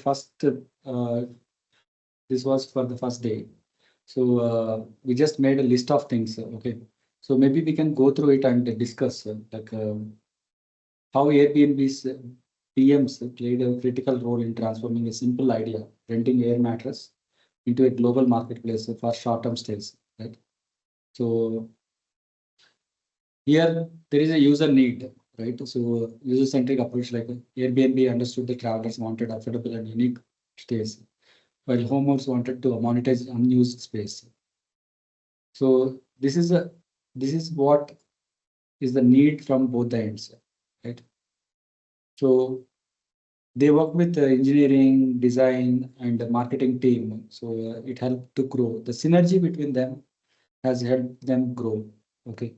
first, this was for the first day. So we just made a list of things. Okay. So maybe we can go through it and discuss how Airbnb's PMs played a critical role in transforming a simple idea, renting air mattress, into a global marketplace for short-term stays. Right. So here there is a user need, right? So user-centric approach, like Airbnb understood the travelers wanted affordable and unique stays, while homeowners wanted to monetize unused space. So this is what is the need from both the ends, right? So they work with the engineering, design, and the marketing team. So it helped to grow. The synergy between them has helped them grow. Okay.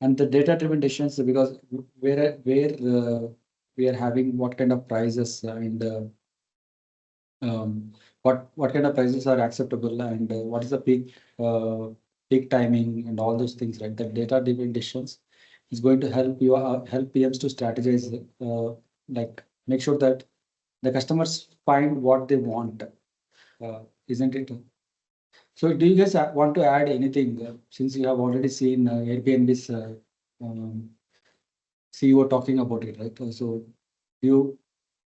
And the data-driven decisions, because where we are having what kind of prices and what kind of prices are acceptable and what is the peak timing and all those things, right? The data-driven decisions is going to help you help PMs to strategize, like make sure that the customers find what they want, isn't it? So do you guys want to add anything since you have already seen Airbnb's um, CEO talking about it, right? So you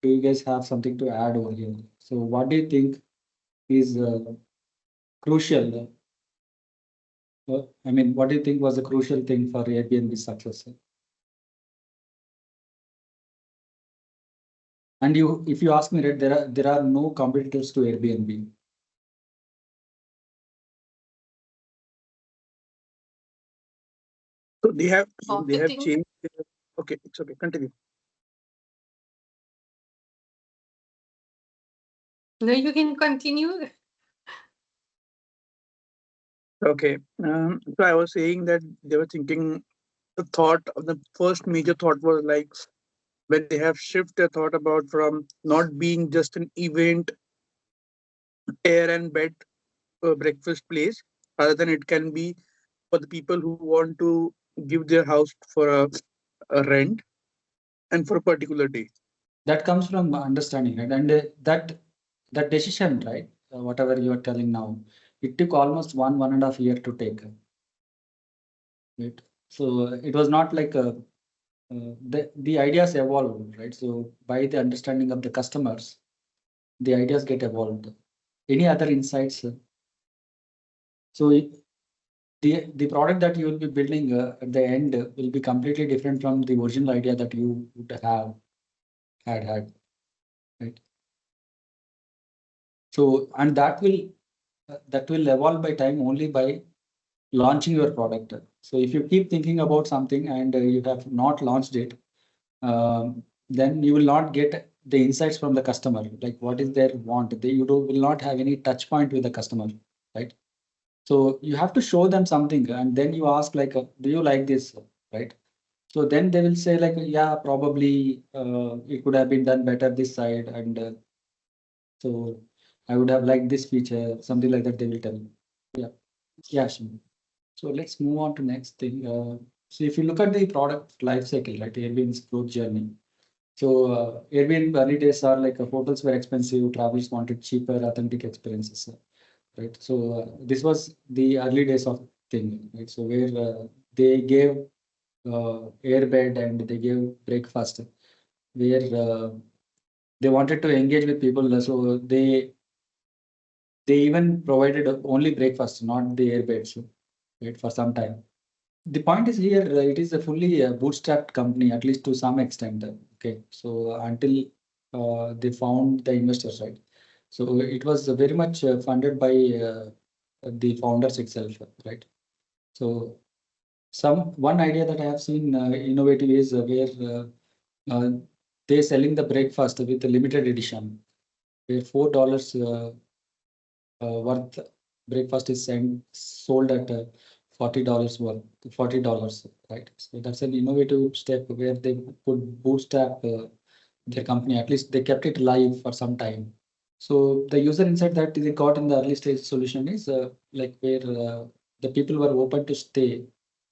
do you guys have something to add over here? So what do you think is crucial? I mean, what do you think was the crucial thing for Airbnb's success? And if you ask me, right, there are no competitors to Airbnb. So they have Marketing. changed. Okay, it's okay. Continue. No, you can continue. Okay. So I was saying that they were thinking the thought of the first major thought was like when they have shifted their thought about from not being just an event, air and bed breakfast place, rather than it can be for the people who want to give their house for a rent and for a particular day. That comes from understanding, right? And that decision, right? Whatever you are telling now, it took almost 1.5 year to take, right? So it was not like the ideas evolved, right? So by the understanding of the customers, the ideas get evolved. Any other insights? So the product that you will be building at the end will be completely different from the original idea that you would have had, right? So and that will evolve by time only by launching your product. So if you keep thinking about something and you have not launched it, then you will not get the insights from the customer, like what is their want. Will not have any touch point with the customer, right? So you have to show them something and then you ask like, do you like this, right? So then they will say like, yeah, probably it could have been done better this side. And so I would have liked this feature, something like that they will tell you. Yeah. Yeah, Shimon. So let's move on to next thing. So if you look at the product life cycle, right, Airbnb's growth journey. So Airbnb early days are like hotels were expensive, travelers wanted cheaper, authentic experiences, right? So this was the early days of thing, right? So where they gave airbed and they gave breakfast, where they wanted to engage with people, so they even provided only breakfast, not the airbeds, right, for some time. The point is here, it is a fully bootstrapped company, at least to some extent. Okay, so until they found the investors, right? So it was very much funded by the founders itself, right? So one idea that I have seen innovative is where they're selling the breakfast with a limited edition, where $4 worth breakfast is sold at $40 worth, $40, right? So that's an innovative step where they could bootstrap their company. At least they kept it live for some time. So the user insight that they got in the early stage solution is like where the people were open to stay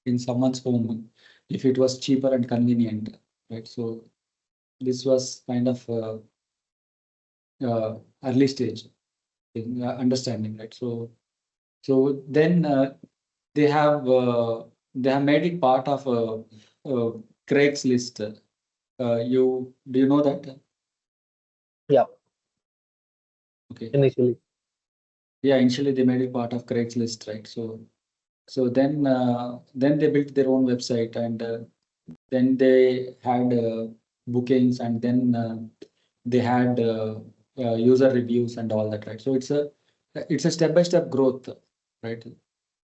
in someone's home if it was cheaper and convenient, right? So this was kind of early stage in understanding, right? So then they have made it part of Craigslist. You do you know that? Yeah, Okay. initially. Yeah, initially they made it part of Craigslist, right? So then they built their own website, and then they had bookings, and then they had user reviews and all that, right? So it's a step by step growth, right?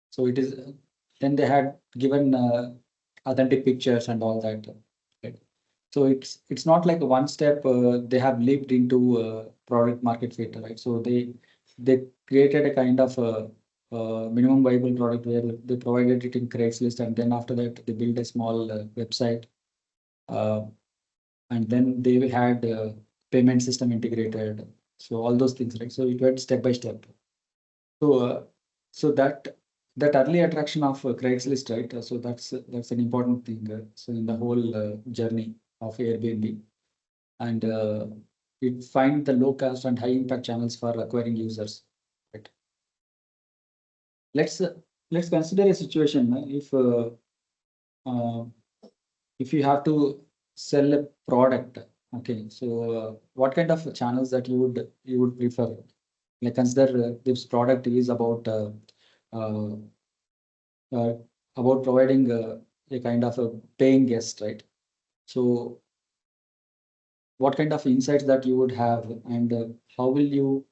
So it is then they had given authentic pictures and all that, right? So it's not like one step they have leaped into product market fit, right? So they created a kind of minimum viable product where they provided it in Craigslist, and then after that they built a small website, uh, and then they had payment system integrated. So all those things, right? So it went step by step. So so that early attraction of Craigslist, right? So that's an important thing. So in the whole journey of Airbnb, and it find the low cost and high impact channels for acquiring users, right? Let's uh, let's consider a situation uh, if you have to sell a product. Okay, so what kind of channels that you would prefer? Like consider this product is uh, uh, about providing a kind of a paying guest, right? So what kind of insights that you would have, and how will you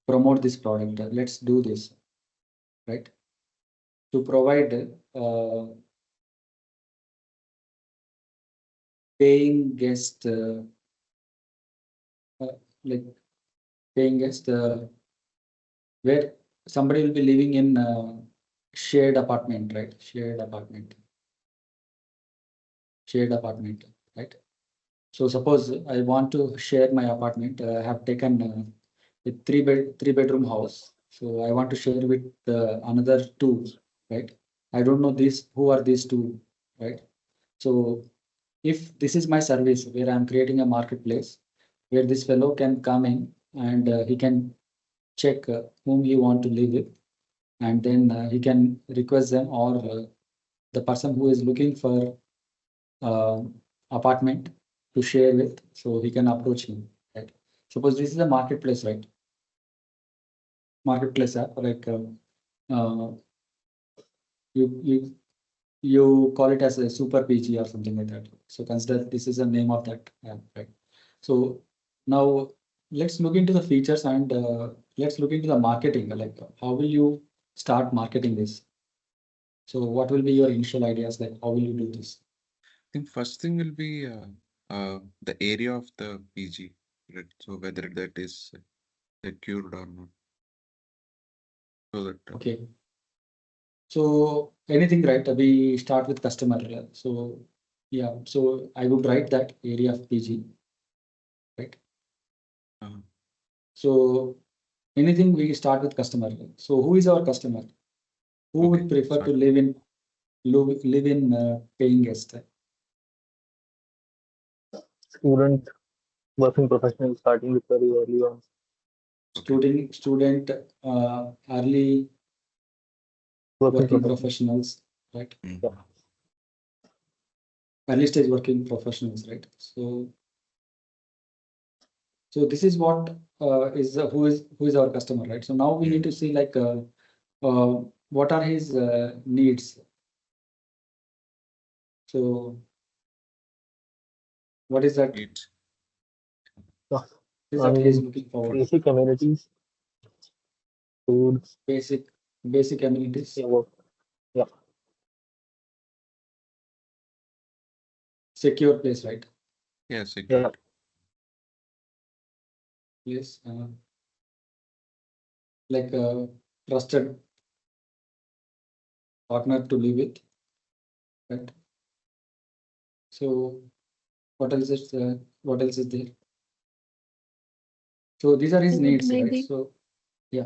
promote this product? Let's do this, right? To provide paying guest, uh, like paying guest, where somebody will be living in shared apartment, right? Shared apartment, right? So suppose I want to share my apartment. I have taken a three bedroom house. So I want to share with another two, right? I don't know these who are these two, right? So if this is my service where I'm creating a marketplace where this fellow can come in, and he can check whom he want to live with, and then he can request them, or the person who is looking for uh, apartment to share with, so he can approach him, right? Suppose this is a marketplace, right? Marketplace app, like uh, you you call it as a super PG or something like that. So consider this is the name of that app, right? So now let's look into the features, and let's look into the marketing. Like how will you start marketing this? So what will be your initial ideas? Like how will you do this? I think first thing will be the area of the PG, right? So whether that is secured or not. So that Okay. So anything, right? We start with customer. So yeah, so I would write that area of PG, right? uh, So anything we start with customer. So who is our customer? Who okay, would prefer to start. live in paying guest? Student, working professional starting with very early on. Okay. Student, early Working working professional. professionals, right? Yeah. Mhm. Early stage working professionals, right? So this is what is who is our customer, right? So now we need to see like what are his needs. So what is that? Needs. Yeah. Is I that he is mean, looking forward? basic amenities, food, Basic basic amenities, yeah, work. Yeah. secure place, right? Yeah, Yeah. secured. Place, like a trusted partner to live with, right? So what else is what else is there? So these are his Food, needs, right? maybe. So yeah,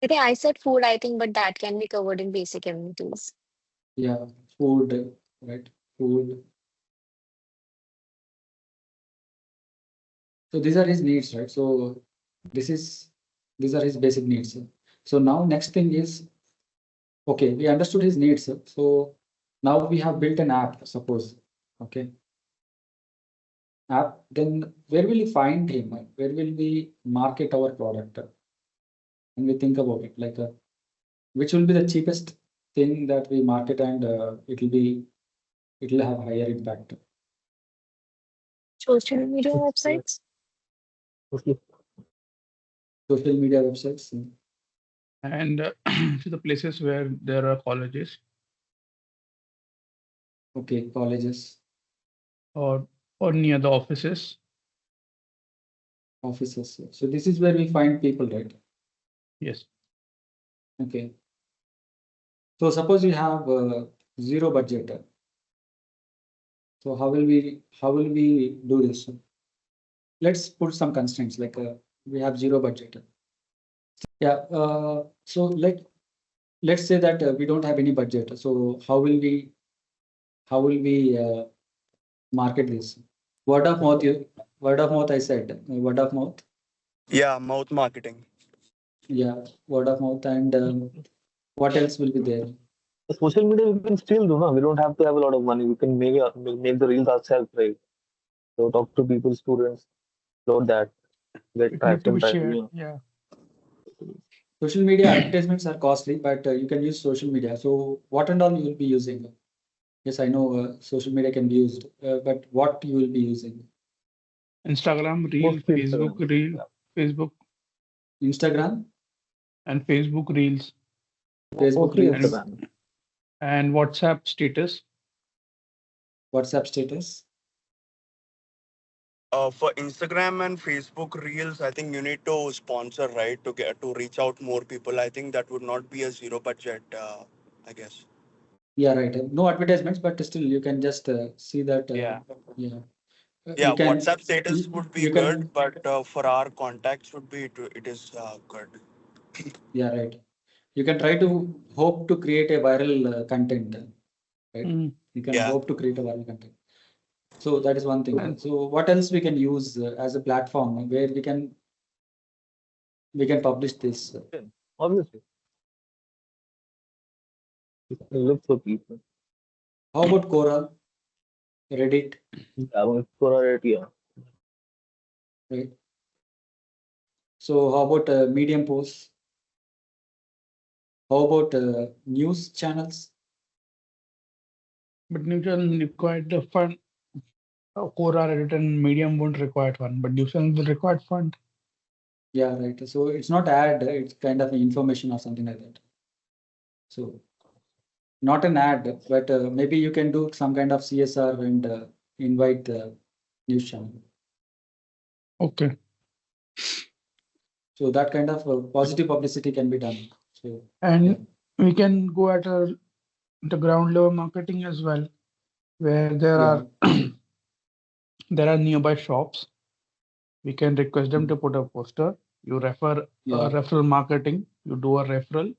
Okay, I said food, I think, but that can be covered in basic amenities. yeah, food, right? Food. So these are his needs, right? So These are his basic needs. So now next thing is, okay, we understood his needs. So now we have built an app, suppose. Okay. App, then where will we find him? Where will we market our product? And we think about it, like which will be the cheapest thing that we market, and it will have higher impact. Social media Yes. websites. Mostly. Social media websites. And to the places where there are colleges Okay, colleges, or near the offices. offices. So this is where we find people, right? Yes. Okay. So suppose you have zero budget. So how will we do this? Let's put some constraints, like we have zero budget. Yeah. So let's say that we don't have any budget. So how will we market this? Word of mouth. Word of mouth. I said word of mouth. Yeah, mouth marketing. Yeah, word of mouth, and what else will be there? The social media we can still do, no? We don't have to have a lot of money. We can make the reels ourselves, right? So talk to people, students, load that, get It need to be traffic, shared. Yeah. Social media advertisements are costly, but you can use social media. So what and all you will be using? Yes, I know social media can be used, but what you will be using? Instagram Reel, Mostly Facebook Instagram. Reel, Yeah. Facebook Instagram, and Facebook Reels Facebook Mostly Reels, Instagram. and WhatsApp status. WhatsApp status. For Instagram and Facebook Reels, I think you need to sponsor, right, to get to reach out more people. I think that would not be a zero budget, I guess. Yeah, right. No advertisements, but still you can just see that. Yeah. Yeah, Yeah, you can. WhatsApp status You, would be you good, can. but for our contacts would be it is good. Yeah, right. You can try to hope to create a viral content. Right. Mm. You can Yeah. hope to create a viral content. So that is one thing. And- So what else we can use as a platform where we can publish this? Obviously. You can look for people. How about Quora, Reddit, Yeah, for it, yeah. right? So how about Medium posts? How about news channels? But Newton required the fund. Quora, Reddit, and Medium won't require fund, but Newton will require fund. Yeah, right. So it's not ad, it's kind of information or something like that. So not an ad, but maybe you can do some kind of CSR and invite the news channel. Okay. So that kind of positive publicity can be done. So And yeah. we can go at the ground level marketing as well, where there Yeah. are there are nearby shops. We can request them to put a poster. You refer Yeah. referral marketing. You do a referral.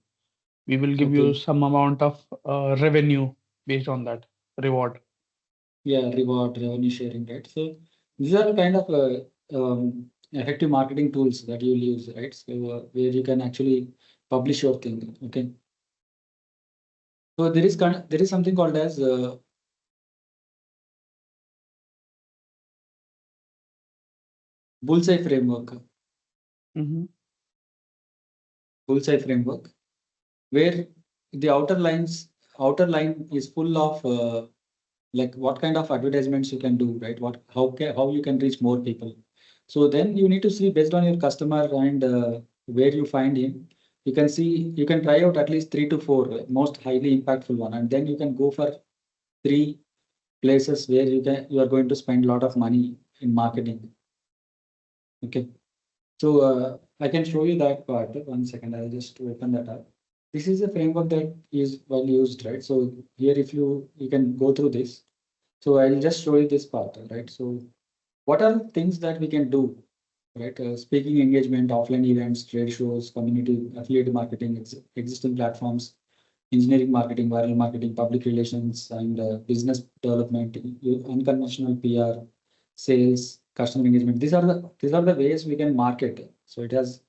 We will give you Okay. some amount of revenue based on that reward. Yeah, reward, revenue sharing, right? So these are kind of effective marketing tools that you'll use, right? So where you can actually publish your thing. Okay. So there is something called as bullseye framework. Mhm. Bullseye framework, where the outer line is full of like what kind of advertisements you can do, right? How you can reach more people. So then you need to see based on your customer and where you find him. You can try out at least 3 to 4 most highly impactful one, and then you can go for 3 places where you are going to spend a lot of money in marketing. Okay. So I can show you that part. 1 second, I'll just open that up. This is a framework that is well used, right? So here, if you can go through this. So I'll just show you this part, right? So what are things that we can do, right? Speaking engagement, offline events, trade shows, community affiliate marketing, existing platforms, engineering marketing, viral marketing, public relations, and business development, unconventional PR, sales, customer engagement. These are the ways we can market. So it has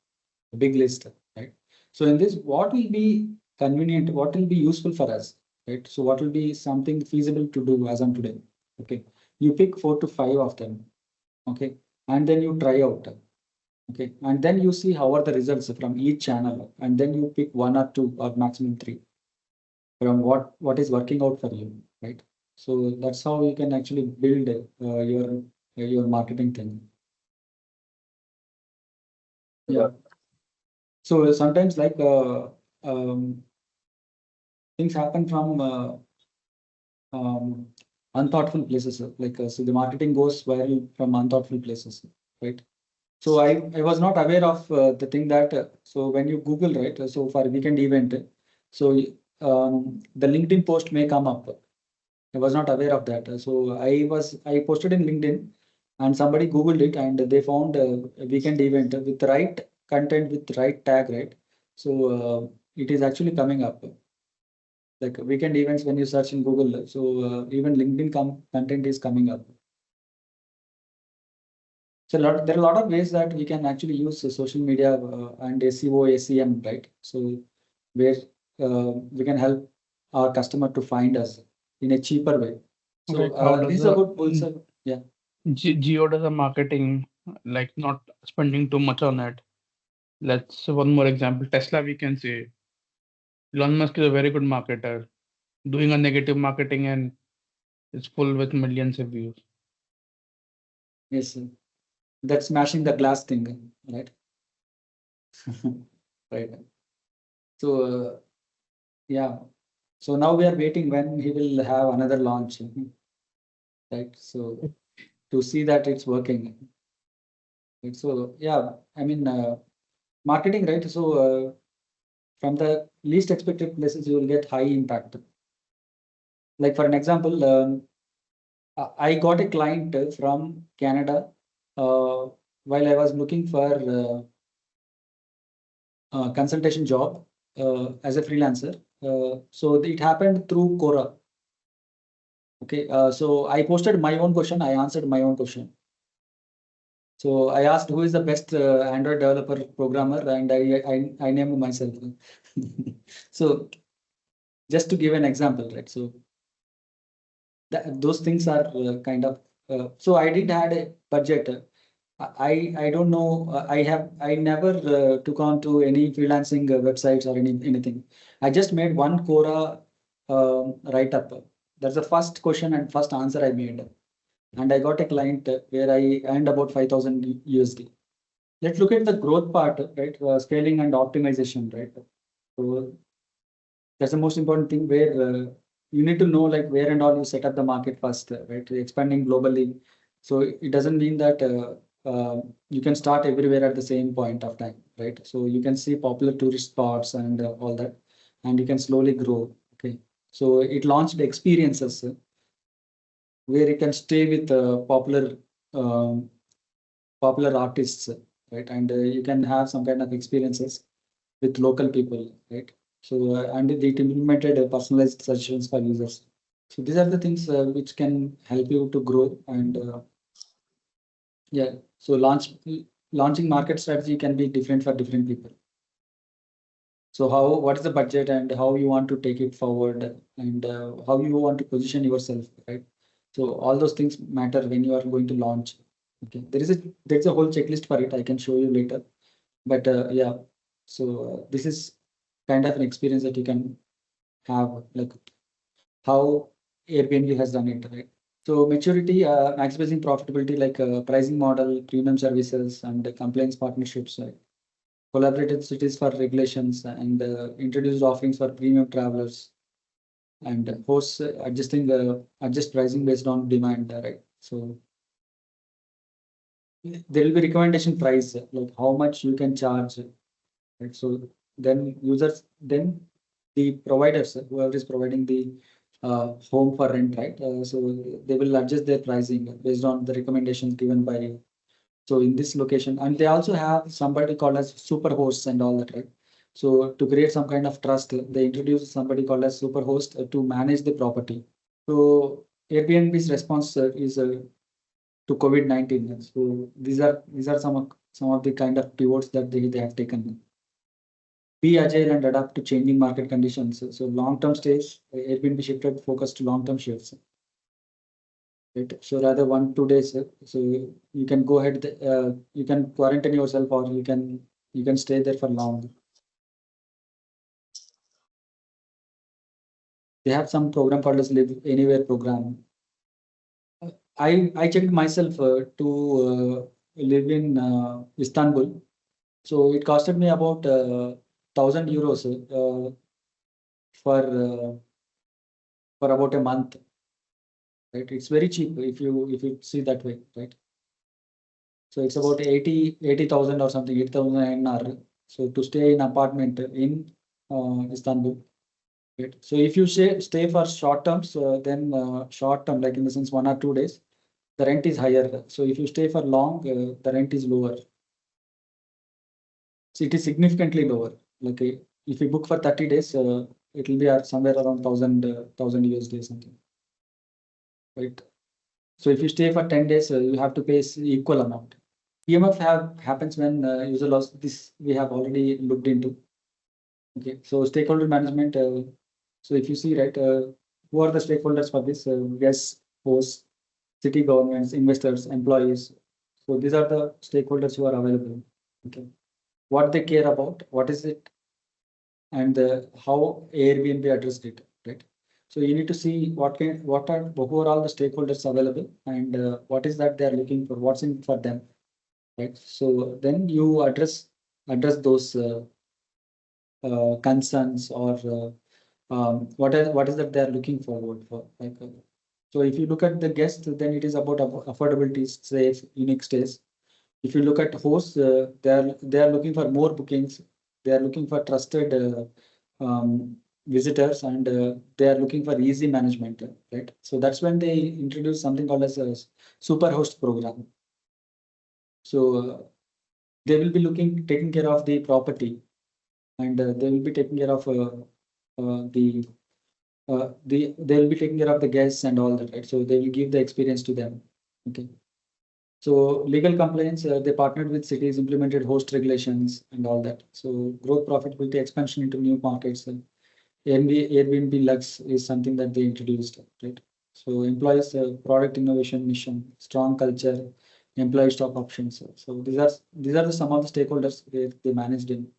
a big list, right? So in this, what will be convenient, what will be useful for us, right? So what will be something feasible to do as on today? Okay, you pick 4 to 5 of them, okay, and then you try out, okay, and then you see how are the results from each channel, and then you pick 1 or 2 or maximum 3 from what is working out for you, right? So that's how you can actually build your marketing thing. Yeah. So sometimes like things happen from unthoughtful places. Like so, the marketing goes viral from unthoughtful places, right? So I was not aware of the thing that so when you Google, right? So for weekend event, so the LinkedIn post may come up. I was not aware of that. So I posted in LinkedIn, and somebody Googled it, and they found a weekend event with the right content with right tag, right? So it is actually coming up like weekend events when you search in Google. So even LinkedIn content is coming up. So there are a lot of ways that we can actually use social media and SEO, SEM, right? So where we can help our customer to find us in a cheaper way. So Like how does these the are good tools. Yeah. Geo does the marketing, like not spending too much on it. Let's one more example. Tesla, we can say Elon Musk is a very good marketer, doing a negative marketing and it's full with millions of views. Yes, sir. That's smashing the glass thing, right? Right. So yeah. So now we are waiting when he will have another launch, right? So to see that it's working. Right? So yeah, I mean marketing, right? So from the least expected places, you will get high impact. Like for an example, I got a client from Canada while I was looking for consultation job as a freelancer. So it happened through Quora. Okay, so I posted my own question. I answered my own question. So I asked who is the best Android developer programmer, and I named myself. So just to give an example, right? So those things are kind of. So I did had a budget. I don't know. I never took on to any freelancing websites or anything. I just made one Quora write up. That's the first question and first answer I made, and I got a client where I earned about 5,000 USD. Let's look at the growth part, right? Scaling and optimization, right? So that's the most important thing where you need to know like where and all you set up the market first, right? Expanding globally. So it doesn't mean that you can start everywhere at the same point of time, right? So you can see popular tourist spots and all that, and you can slowly grow. Okay. So it launched experiences where you can stay with um, popular artists, right? And you can have some kind of experiences with local people, right? So and it implemented personalized suggestions for users. So these are the things which can help you to grow and yeah. So launching market strategy can be different for different people. So what is the budget and how you want to take it forward and how you want to position yourself, right? So all those things matter when you are going to launch. Okay, there's a whole checklist for it. I can show you later. But yeah, so this is kind of an experience that you can have, like how Airbnb has done it, right? So maturity, maximizing profitability, like pricing model, premium services, and compliance partnerships, right? Collaborated cities for regulations, and introduced offerings for premium travelers, and hosts adjust pricing based on demand, right? So there will be recommendation price, like how much you can charge, right? So then the providers, whoever is providing the home for rent, right? So they will adjust their pricing based on the recommendations given by. So in this location, and they also have somebody called as super hosts and all that, right? So to create some kind of trust, they introduce somebody called as super host to manage the property. So Airbnb's response is to COVID-19. So these are some some of the kind of pivots that they have taken. Be agile and adapt to changing market conditions. So long-term stays, Airbnb shifted focus to long-term shifts. Right? So rather 1-2 days, so you can go ahead, you can quarantine yourself, or you can stay there for long. They have some program called as Live Anywhere program. I checked myself to live in Istanbul. So it costed me about 1,000 euros for about a month. Right, it's very cheap if you see that way, right? So it's about 80,000 or something, 8,000 INR. So to stay in apartment in Istanbul. Right. So if you stay for short terms, then short term, like in the sense 1 or 2 days, the rent is higher. So if you stay for long, the rent is lower. So it is significantly lower. Like if you book for 30 days, it will be at somewhere around 1,000 USD something. Right. So if you stay for 10 days, you have to pay equal amount. PMF happens when user loss. This we have already looked into. Okay. So stakeholder management. So if you see, right, who are the stakeholders for this? Guests, hosts, city governments, investors, employees. So these are the stakeholders who are available. Okay. What they care about, what is it, and how Airbnb addressed it, right? So you need to see who are all the stakeholders available, and what is that they are looking for, what's in for them, right? So then you address those concerns, or what is that they are looking forward for, like. So if you look at the guests, then it is about affordability, safe, unique stays. If you look at hosts, they are looking for more bookings. They are looking for trusted visitors, and they are looking for easy management, right? So that's when they introduce something called as a super host program. So they will be taking care of the property, and they will be taking care of they will be taking care of the guests and all that, right? So they will give the experience to them. Okay. So legal compliance, they partnered with cities, implemented host regulations and all that. So growth, profitability, expansion into new markets. Airbnb Lux is something that they introduced, right? So employees, product innovation mission, strong culture, employee stock options. So these are some of the stakeholders they managed in.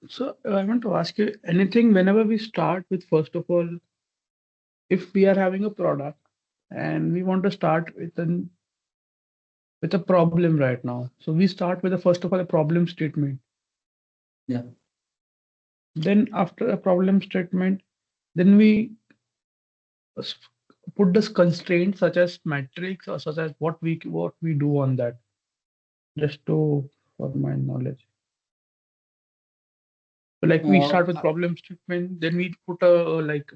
So I want to ask you anything whenever we start with, first of all, if we are having a product and we want to start with a problem right now. So we start with the first of all a problem statement. Yeah. Then after a problem statement, then we s- put this constraint such as metrics or such as what we do on that. Just to for my knowledge. So like we start with problem statement, then we put a like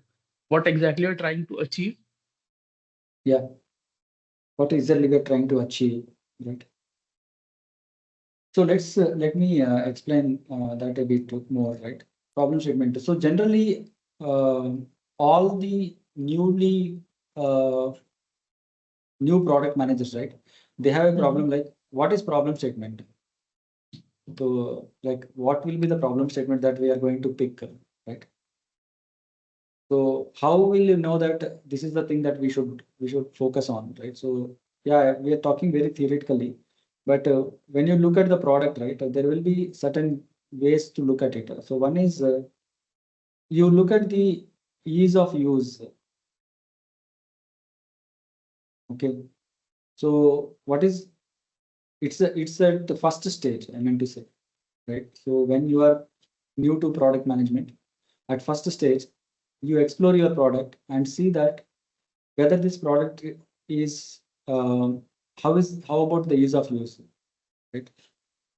what exactly we're trying to achieve. Yeah. What exactly we're trying to achieve, right? So let me explain that a bit more, right? Problem statement. So generally, all the new product managers, right? They have a problem like, what is problem statement? So like, what will be the problem statement that we are going to pick, right? So how will you know that this is the thing that we should focus on, right? So yeah, we are talking very theoretically, but when you look at the product, right, there will be certain ways to look at it. So one is you look at the ease of use. Okay. So what is it's at the first stage, I meant to say, right? So when you are new to product management, at first stage, you explore your product and see that whether this product is how about the ease of use, right?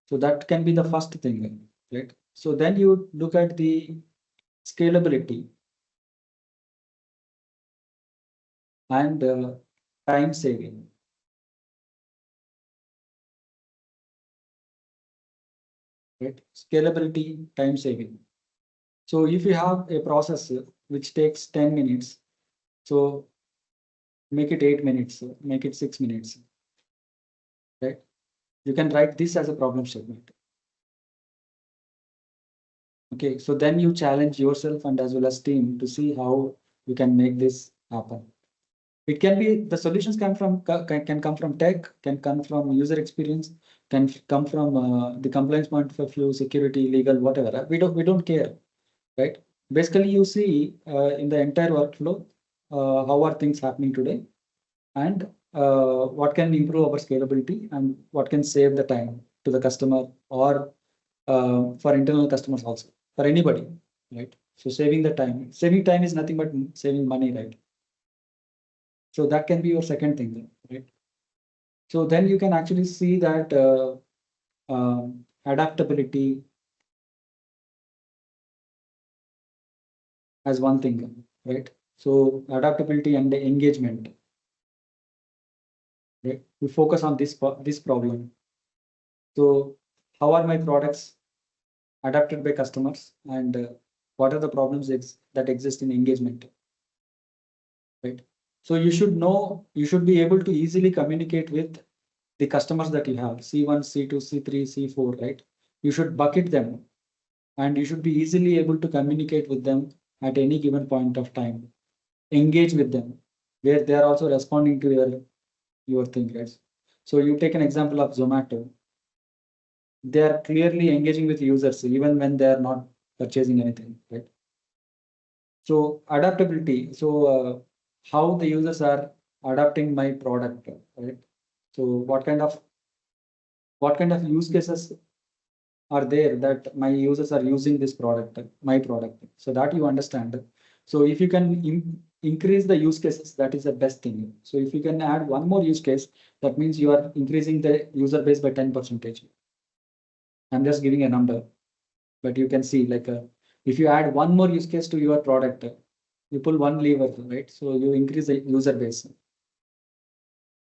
So that can be the first thing, right? So then you look at the scalability and time saving. Right? Scalability, time saving. So if you have a process which takes 10 minutes, so make it 8 minutes, make it 6 minutes, right? You can write this as a problem statement. Okay, so then you challenge yourself and as well as team to see how you can make this happen. It can be the solutions come from can come from tech, can come from user experience, can come from the compliance point of view, security, legal, whatever. We don't care, right? Basically, you see in the entire workflow how are things happening today, and what can improve our scalability, and what can save the time to the customer or for internal customers also, for anybody, right? So saving time is nothing but saving money, right? So that can be your second thing, right? So then you can actually see that adaptability as one thing, right? So adaptability and engagement, right? We focus on this problem. So how are my products adapted by customers, and what are the problems that exist in engagement, right? So you should know, you should be able to easily communicate with the customers that you have, C1, C2, C3, C4, right? You should bucket them, and you should be easily able to communicate with them at any given point of time. Engage with them where they are also responding to your thing, right? So you take an example of Zomato. They are clearly engaging with users even when they are not purchasing anything, right? So adaptability. So how the users are adapting my product, right? So what kind of use cases are there that my users are using this product, my product, so that you understand. So if you can increase the use cases, that is the best thing. So if you can add one more use case, that means you are increasing the user base by 10%. I'm just giving a number, but you can see like if you add one more use case to your product, you pull one lever, right? So you increase the user base,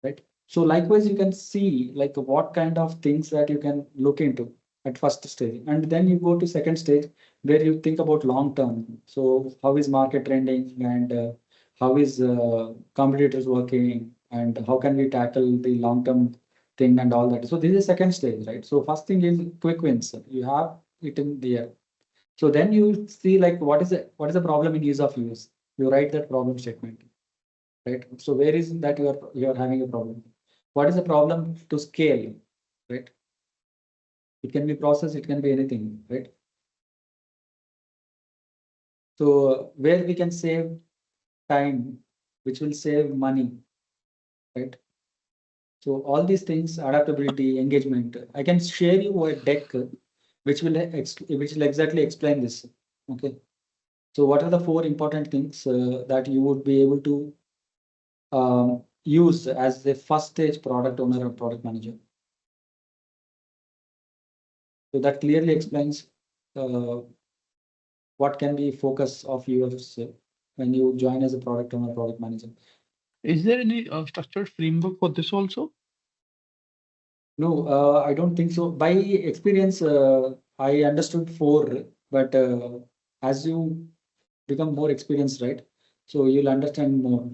right? So likewise, you can see like what kind of things that you can look into at first stage, and then you go to second stage where you think about long term. So how is market trending, and how is competitors working, and how can we tackle the long term thing and all that. So this is second stage, right? So first thing is quick wins. You have it in there. So then you see like what is the problem in ease of use. You write that problem statement, right? So where is that you are having a problem? What is the problem to scale, right? It can be process, it can be anything, right? So where we can save time, which will save money, right? So all these things, adaptability, engagement. I can share you a deck which will exactly explain this. Okay. So what are the four important things that you would be able to use as the first stage product owner or product manager? So that clearly explains what can be focus of yours when you join as a product owner, product manager. Is there any structured framework for this also? No, I don't think so. By experience, I understood four, but as you become more experienced, right? So you'll understand more,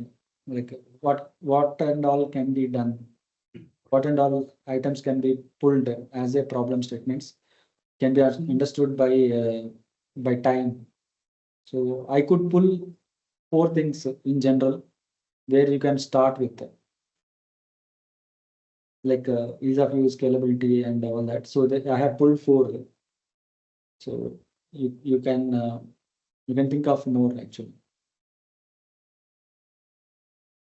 like what and all can be done, what and all items can be pulled as a problem statements, can be understood by time. So I could pull four things in general where you can start with, like ease of use, scalability, and all that. So that I have pulled four. So you can think of more actually.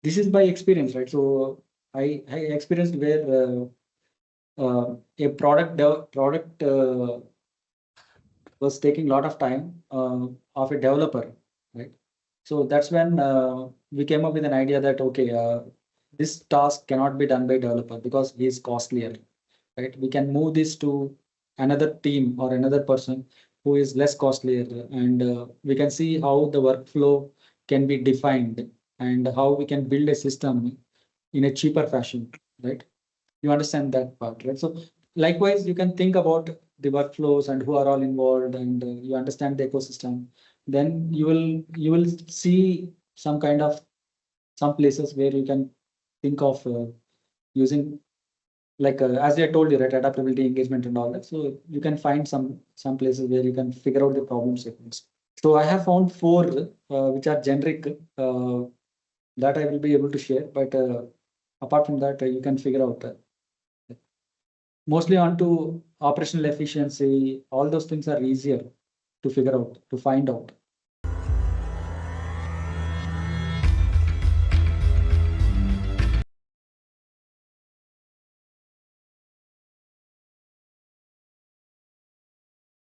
This is by experience, right? So I experienced where a product was taking a lot of time of a developer, right? So that's when we came up with an idea that okay, this task cannot be done by developer because he is costlier, right? We can move this to another team or another person who is less costlier, and we can see how the workflow can be defined and how we can build a system in a cheaper fashion, right? You understand that part, right? So likewise, you can think about the workflows and who are all involved, and you understand the ecosystem. Then you will see some places where you can think of using like as I told you, right, adaptability, engagement, and all that. So you can find some places where you can figure out the problem statements. So I have found 4 which are generic that I will be able to share. But apart from that, you can figure out mostly onto operational efficiency. All those things are easier to figure out, to find out.